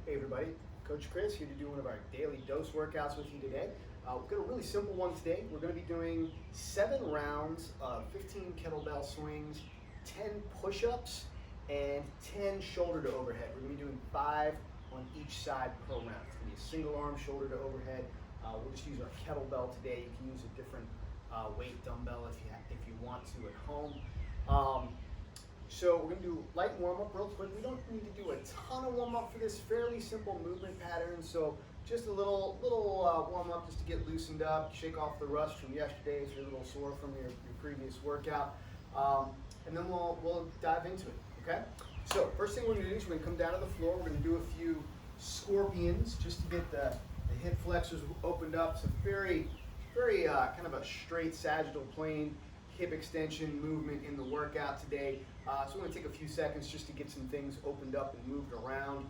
Hey everybody, Coach Chris here to do one of our daily dose workouts with you today. We've got a really simple one today. We're going to be doing 7 rounds of 15 kettlebell swings, 10 push-ups, and 10 shoulder to overhead. We're going to be doing 5 on each side per round. It's going to be a single arm shoulder to overhead. We'll just use our kettlebell today. You can use a different weight dumbbell if you want to at home. So we're going to do light warm-up real quick. We don't need to do a ton of warm-up for this fairly simple movement pattern. So just a little warm-up just to get loosened up, shake off the rust from yesterday if you're a little sore from your previous workout. And then we'll dive into it, okay? So first thing we're going to do is we're going to come down to the floor. We're going to do a few scorpions just to get the hip flexors opened up. Some very kind of a straight sagittal plane hip extension movement in the workout today. So we're going to take a few seconds just to get some things opened up and moved around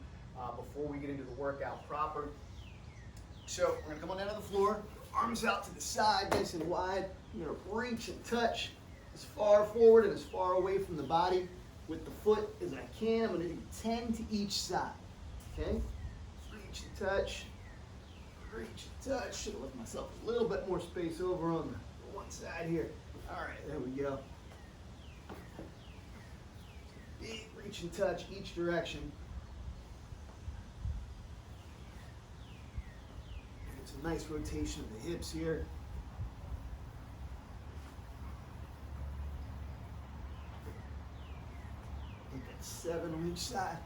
before we get into the workout proper. So we're going to come on down to the floor, arms out to the side, nice and wide. I'm going to reach and touch as far forward and as far away from the body with the foot as I can. I'm going to do 10 to each side. Okay? Reach and touch. Reach and touch. Should have left myself a little bit more space over on the one side here. All right, there we go. Big reach and touch each direction. Get some nice rotation of the hips here. Get that 7 on each side.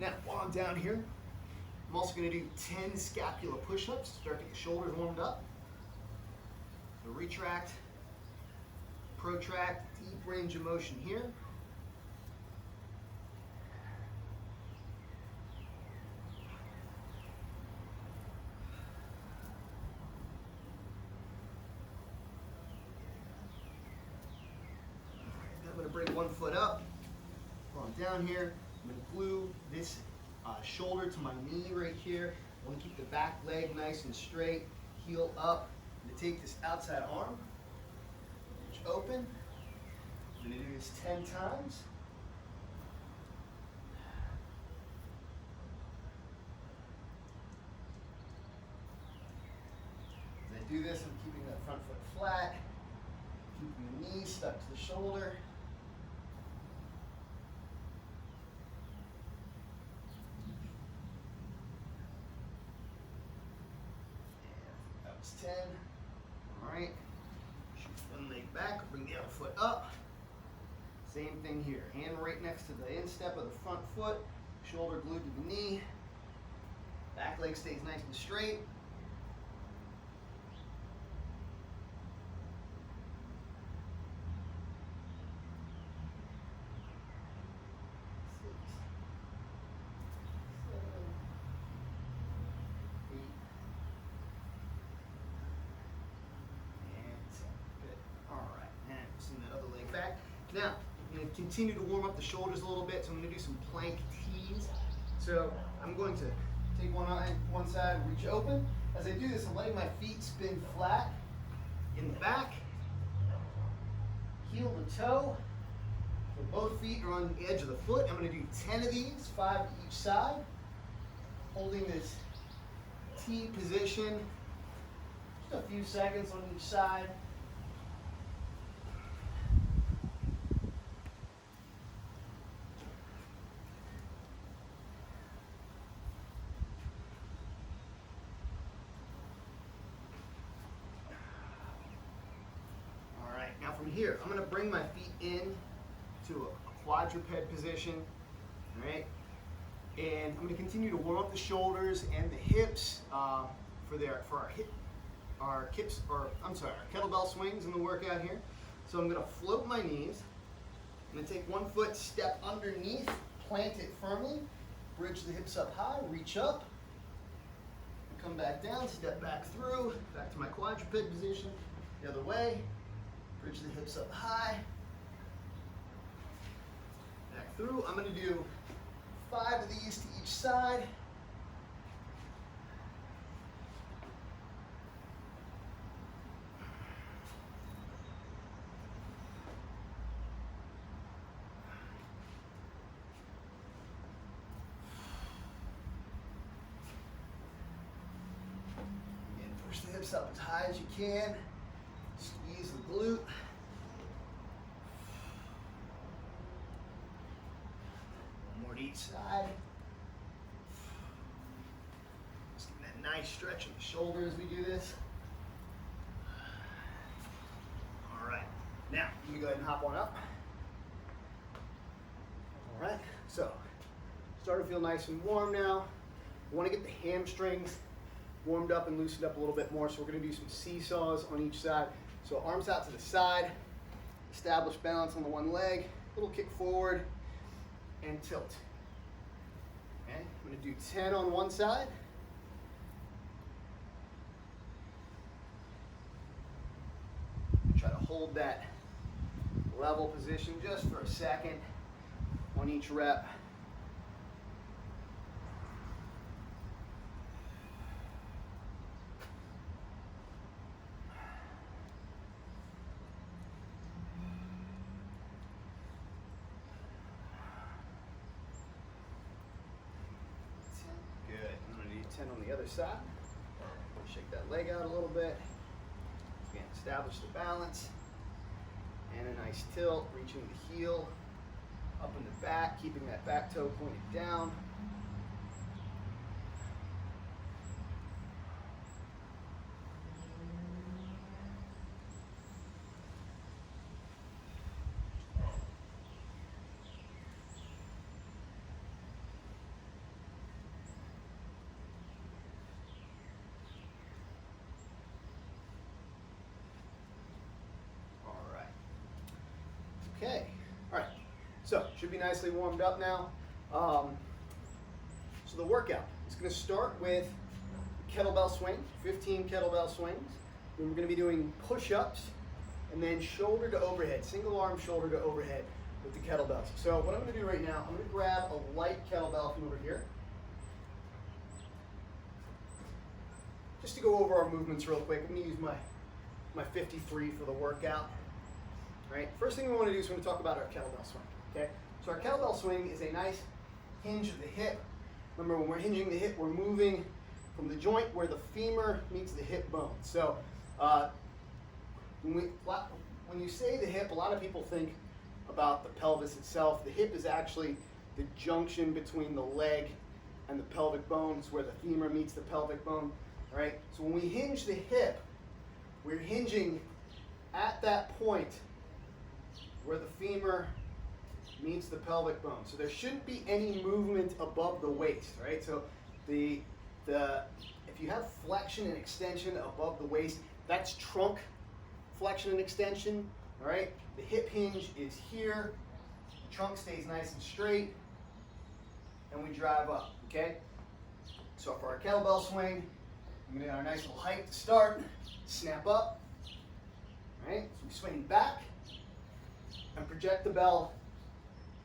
Now, while I'm down here, I'm also going to do 10 scapula push-ups to start to get the shoulders warmed up. So retract, protract, deep range of motion here. Then I'm going to bring one foot up while I'm down here. I'm going to glue this shoulder to my knee right here. I want to keep the back leg nice and straight, heel up. I'm going to take this outside arm, reach open. I'm going to do this 10 times. As I do this, I'm keeping that front foot flat, keeping the knee stuck to the shoulder. That was 10. All right. Shoot one leg back, bring the other foot up. Same thing here. Hand right next to the instep of the front foot, shoulder glued to the knee. Back leg stays nice and straight. Back. Now, I'm going to continue to warm up the shoulders a little bit, so I'm going to do some plank tees. So I'm going to take one side, reach open. As I do this, I'm letting my feet spin flat in the back, heel to toe. So both feet are on the edge of the foot. I'm going to do 10 of these, 5 to each side, holding this T position, just a few seconds on each side. Now from here, I'm going to bring my feet in to a quadruped position, all right? And I'm going to continue to warm up the shoulders and the hips for our kettlebell swings in the workout here. So I'm going to float my knees. I'm going to take one foot, step underneath, plant it firmly, bridge the hips up high, reach up, come back down, step back through, back to my quadruped position, the other way. Bridge the hips up high, back through. I'm going to do 5 of these to each side. chest up as high as you can. Squeeze the glute. One more to each side. Just give that nice stretch in the shoulder as we do this. All right, now let me go ahead and hop on up. All right, so starting to feel nice and warm now. We want to get the hamstrings warmed up and loosened up a little bit more, so we're going to do some seesaws on each side. So arms out to the side, establish balance on the one leg, little kick forward, and tilt. Okay, I'm going to do 10 on one side. Try to hold that level position just for a second on each rep. Good. I'm going to do 10 on the other side. Shake that leg out a little bit. Again, establish the balance. And a nice tilt, reaching the heel up in the back, keeping that back toe pointed down. Okay, all right, so should be nicely warmed up now. So the workout is going to start with kettlebell swing, 15 kettlebell swings. Then we're going to be doing push-ups and then shoulder to overhead, single arm shoulder to overhead with the kettlebells. So what I'm going to do right now, I'm going to grab a light kettlebell from over here. Just to go over our movements real quick, I'm going to use my 53 for the workout. Right. First thing we want to do is we're going to talk about our kettlebell swing. Okay, so our kettlebell swing is a nice hinge of the hip. Remember, when we're hinging the hip, we're moving from the joint where the femur meets the hip bone. So when you say the hip, a lot of people think about the pelvis itself. The hip is actually the junction between the leg and the pelvic bones, where the femur meets the pelvic bone. All right. So when we hinge the hip, we're hinging at that point where the femur meets the pelvic bone. So there shouldn't be any movement above the waist, right? So if you have flexion and extension above the waist, that's trunk flexion and extension, all right? The hip hinge is here, the trunk stays nice and straight, and we drive up, okay? So for our kettlebell swing, I'm gonna get our nice little height to start, snap up, all right? So we swing back, and project the bell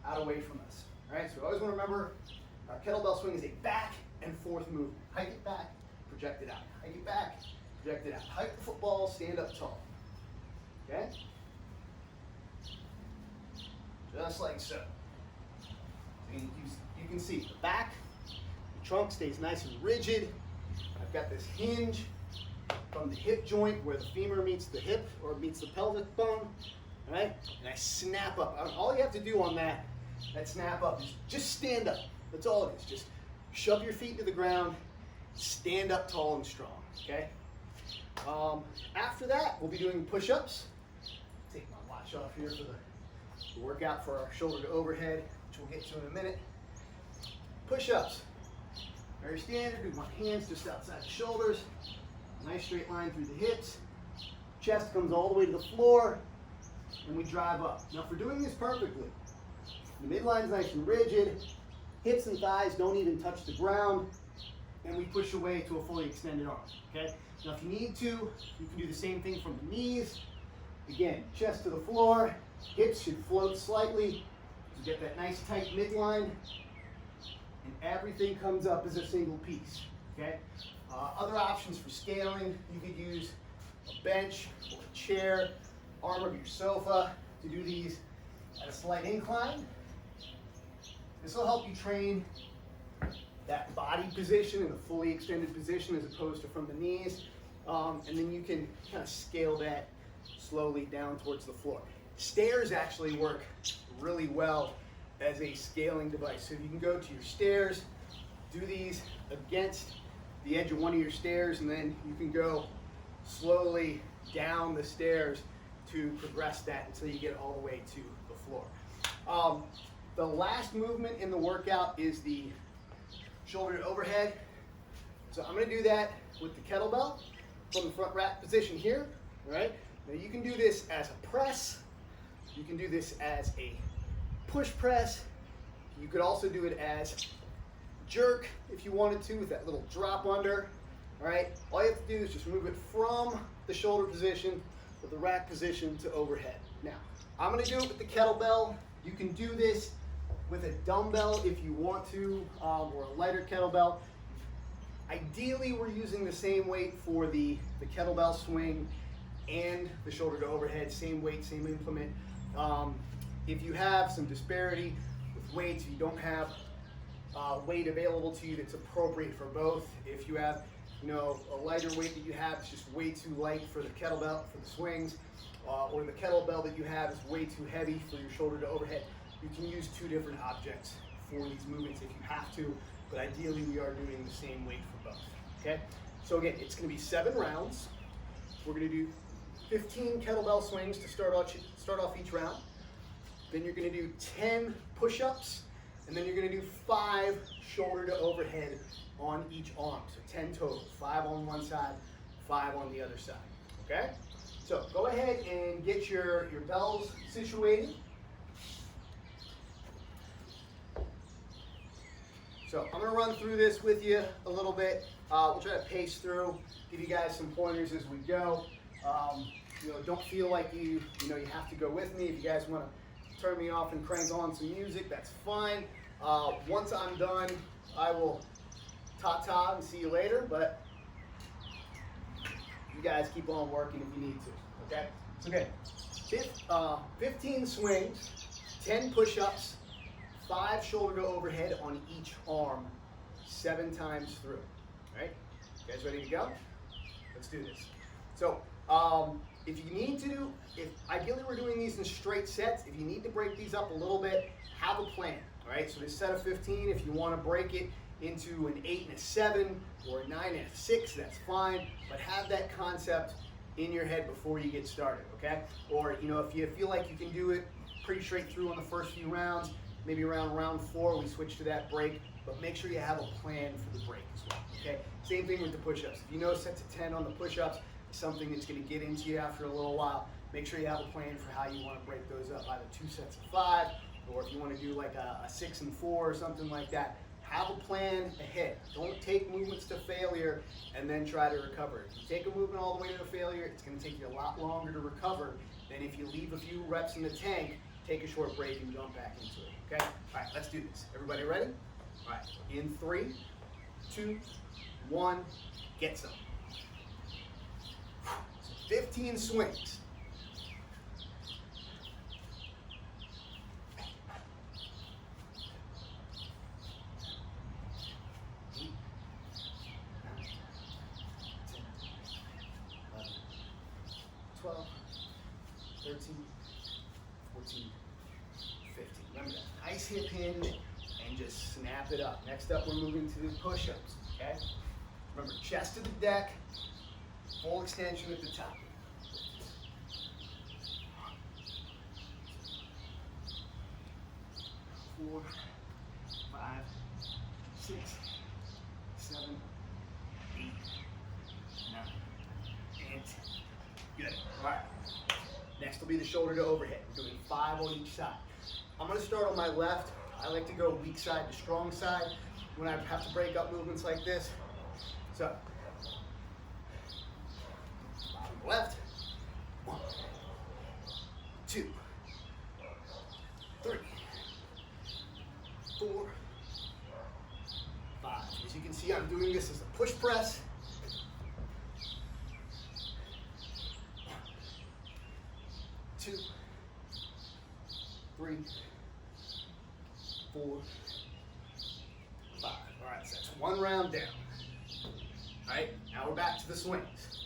out away from us. All right, so we always want to remember our kettlebell swing is a back and forth movement. Hike it back, project it out. Hike it back, project it out. Hike the football, stand up tall. Okay? Just like so. And you can see the back, the trunk stays nice and rigid. I've got this hinge from the hip joint where the femur meets the hip or meets the pelvic bone. All right, and I snap up. All you have to do on that snap up is just stand up. That's all it is. Just shove your feet to the ground, stand up tall and strong, okay? After that, we'll be doing push-ups. Take my watch off here for the workout for our shoulder to overhead, which we'll get to in a minute. Push-ups. Very standard. We want hands just outside the shoulders. Nice straight line through the hips. Chest comes all the way to the floor. And we drive up. Now for doing this perfectly, the midline is nice and rigid, hips and thighs don't even touch the ground, and we push away to a fully extended arm, okay? Now if you need to, you can do the same thing from the knees. Again, chest to the floor, hips should float slightly, to get that nice tight midline, and everything comes up as a single piece, okay? Other options for scaling, you could use a bench or a chair, arm of your sofa to do these at a slight incline. This will help you train that body position in a fully extended position as opposed to from the knees. and then you can kind of scale that slowly down towards the floor. Stairs actually work really well as a scaling device. So you can go to your stairs, do these against the edge of one of your stairs, and then you can go slowly down the stairs to progress that until you get all the way to the floor. The last movement in the workout is the shoulder to overhead. So I'm going to do that with the kettlebell from the front rack position here. All right. Now you can do this as a press. You can do this as a push press. You could also do it as jerk if you wanted to, with that little drop under. All right. All you have to do is just move it from the shoulder position to the rack position to overhead. Now I'm going to do it with the kettlebell. You can do this with a dumbbell if you want to, or a lighter kettlebell. Ideally, we're using the same weight for the kettlebell swing and the shoulder to overhead, same weight, same implement. If you have some disparity with weights, you don't have weight available to you that's appropriate for both. If you have, a lighter weight that you have is just way too light for the kettlebell, for the swings, or the kettlebell that you have is way too heavy for your shoulder to overhead, you can use two different objects for these movements if you have to, but ideally we are doing the same weight for both, okay? So again, it's gonna be 7 rounds. We're gonna do 15 kettlebell swings to start off each round. Then you're gonna do 10 push-ups, and then you're gonna do 5 shoulder to overhead on each arm. So 10 total, 5 on one side, 5 on the other side, okay? So go ahead and get your bells situated. So I'm going to run through this with you a little bit. We'll try to pace through, give you guys some pointers as we go. Don't feel like you have to go with me. If you guys want to turn me off and crank on some music, that's fine. Once I'm done, I will ta-ta and see you later, but you guys keep on working if you need to, okay? So 15 swings, 10 push-ups, 5 shoulder to overhead on each arm, 7 times through. All right, you guys ready to go? Let's do this. So if you need to, ideally we're doing these in straight sets. If you need to break these up a little bit, have a plan. All right, so this set of 15, if you want to break it into an 8 and a 7 or a 9 and a 6, that's fine, but have that concept in your head before you get started, okay? Or if you feel like you can do it pretty straight through on the first few rounds, maybe around round 4 we switch to that break, but make sure you have a plan for the break as well, okay? Same thing with the push-ups. If you know sets of 10 on the push-ups is something that's going to get into you after a little while, make sure you have a plan for how you want to break those up, either 2 sets of 5, or if you want to do like a 6 and 4 or something like that. Have a plan ahead. Don't take movements to failure and then try to recover. If you take a movement all the way to failure, it's going to take you a lot longer to recover than if you leave a few reps in the tank, take a short break, and jump back into it. Okay? All right, let's do this. Everybody ready? All right, in 3, 2, 1, get some. So 15 swings. Nice hip hinge and just snap it up. Next up, we're moving to the push-ups, okay? Remember, chest to the deck, full extension at the top. 4, 5, 6, 7, 8, 9, and 10. Good. All right. Next will be the shoulder to overhead. We're doing 5 on each side. I'm going to start on my left. I like to go weak side to strong side when I have to break up movements like this. So, bottom left. 1, 2, 3, 4, 5. As you can see, I'm doing this as a push press. 1, 2, 3, 4, 5. All right, so that's 1 round down. All right, now we're back to the swings.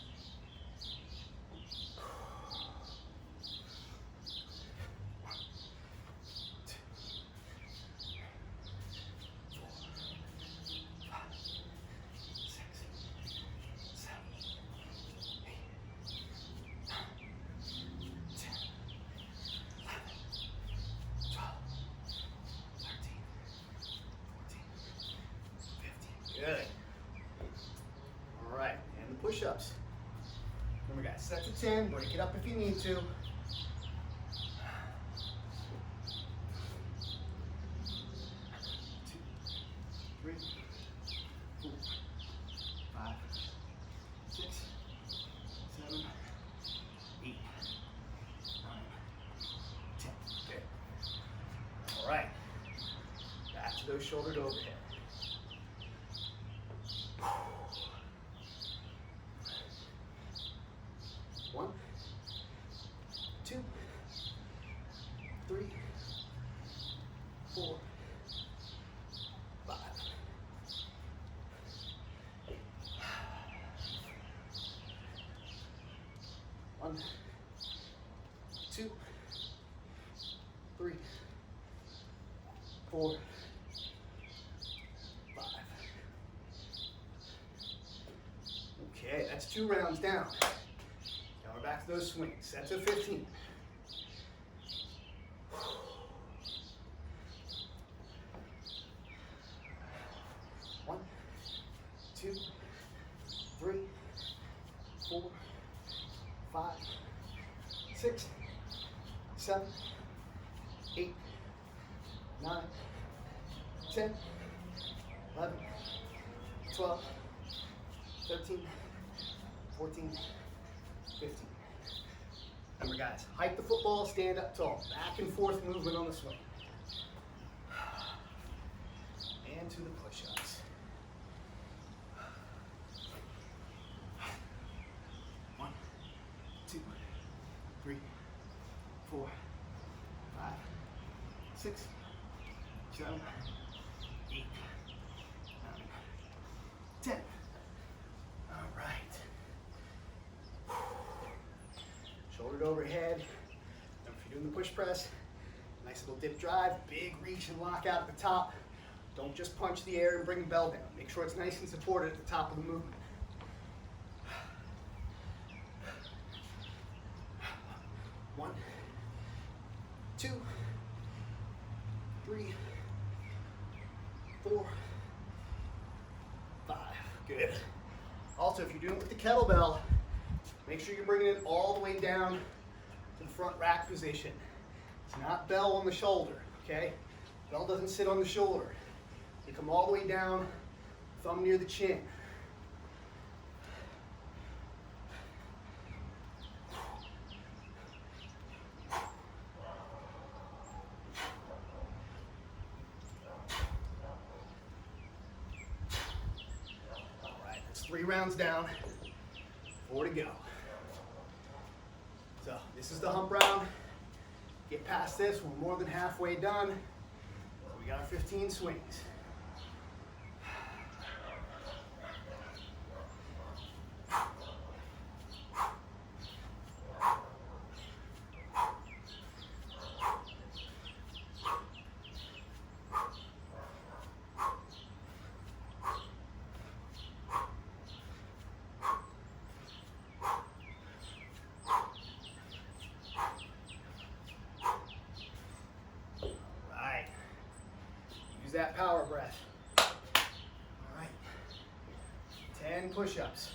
push-ups. Remember guys, set to 10, break it up if you need to. 2, 3, 4, 5, 6, 7, 8, 9, 10. Good. All right. Back to those shoulder to overhead. One, 2, 3, 4, 5. One, 2, 3, 4, 5. Okay, that's 2 rounds down. Now we're back to those swings. Sets of 15. One, 2, 3, 4, 5, 6, 7, 8, 9, 10, 11, 12, 13, 14, 15. Remember guys, hike the football, stand up tall. Back and forth movement on the swing. And to the push-ups. 1, 2, 3, 4, 5, 6, 7, 8, 9, 10. All right. Shoulder to overhead. If you're doing the push press, nice little dip drive, big reach and lock out at the top. Don't just punch the air and bring the bell down. Make sure it's nice and supported at the top of the movement. 1, 2, 3, 4, 5. Good. Also, if you're doing it with the kettlebell, make sure you're bringing it all the way down to the front rack position. It's not bell on the shoulder, okay? Bell doesn't sit on the shoulder. You come all the way down, thumb near the chin. All right, that's 3 rounds down, 4 to go. So this is the hump round. Get past this, we're more than halfway done. So we got our 15 swings. That power breath. All right, 10 push-ups.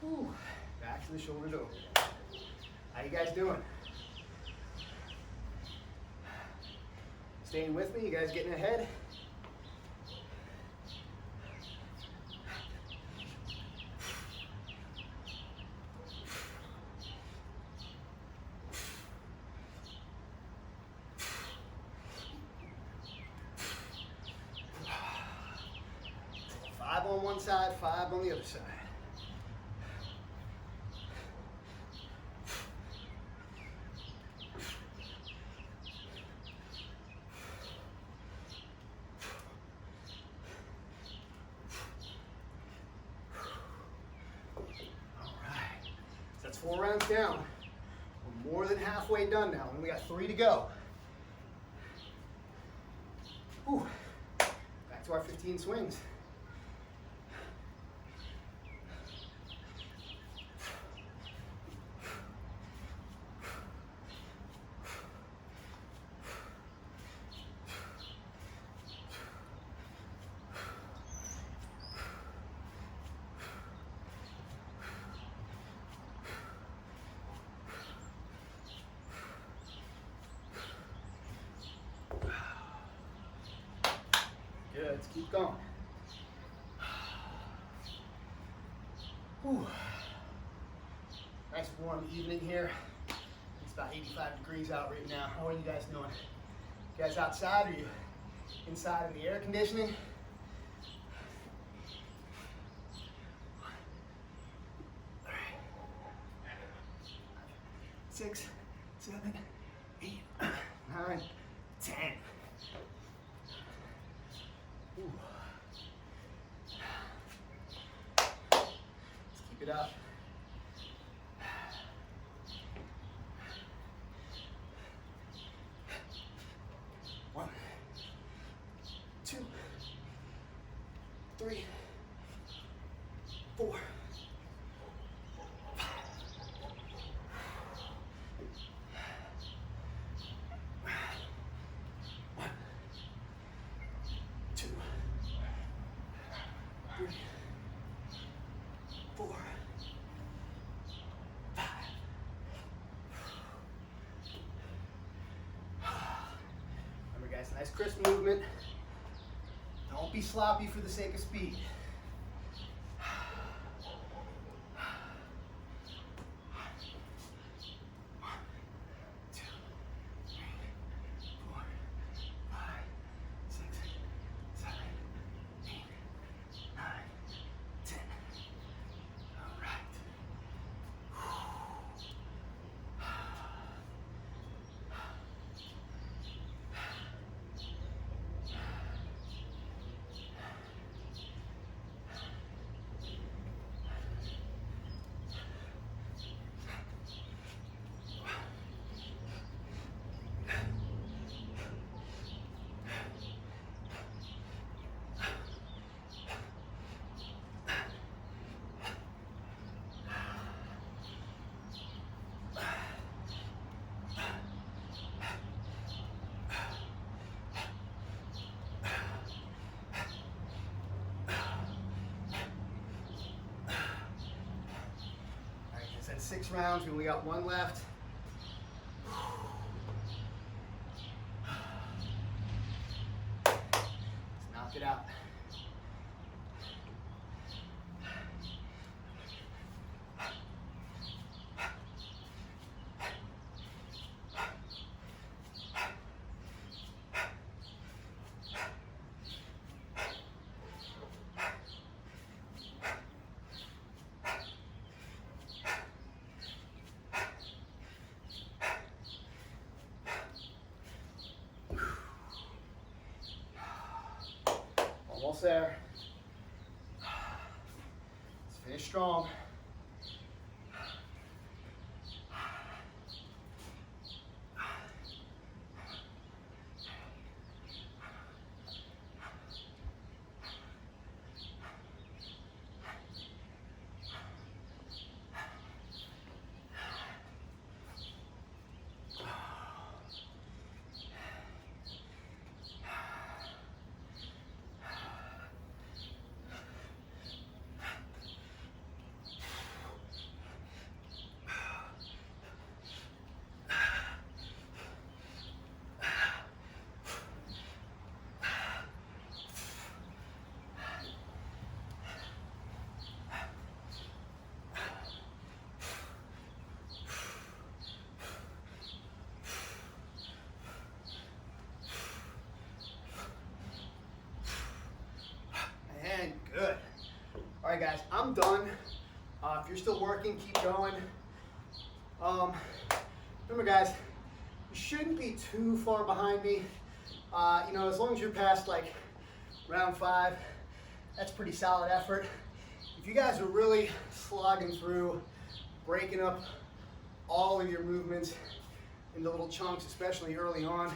Whew. Back to the shoulder to overhead. How you guys doing? Staying with me? You guys getting ahead? Five on one side, 5 on the other side. That's 4 rounds down. We're more than halfway done now, and we got 3 to go. Whew. Back to our our 15 swings. Good, let's keep going. Whew. Nice warm evening here. It's about 85 degrees out right now. How are you guys doing? You guys outside? Are you inside in the air conditioning? All right. 6, 7, 8, 9, 10. Ooh. Let's keep it up. One, 2, 3, 4, 5. 1, 2, 3, 4, 5. Remember, guys, nice crisp movement. Don't be sloppy for the sake of speed. 1, 2, 3, 4, 5, 6, 7, 8, 9, 10. All right. That's 6 rounds. We only got 1 left. Let's knock it out. Almost there. Let's finish strong. And good. All right, guys, I'm done. If you're still working, keep going. Remember, guys, you shouldn't be too far behind me. You know, as long as you're past like round 5, that's pretty solid effort. If you guys are really slogging through, breaking up all of your movements into little chunks, especially early on,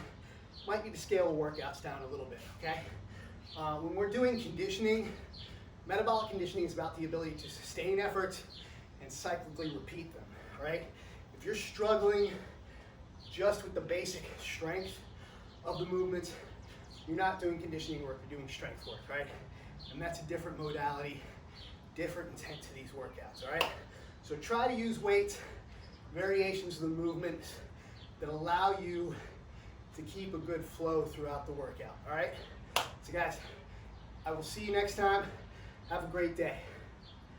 might need to scale the workouts down a little bit, okay? When we're doing conditioning, metabolic conditioning is about the ability to sustain efforts and cyclically repeat them, right? If you're struggling just with the basic strength of the movements, you're not doing conditioning work, you're doing strength work, right? And that's a different modality, different intent to these workouts, all right? So try to use weights, variations of the movements that allow you to keep a good flow throughout the workout, all right? So guys, I will see you next time. Have a great day.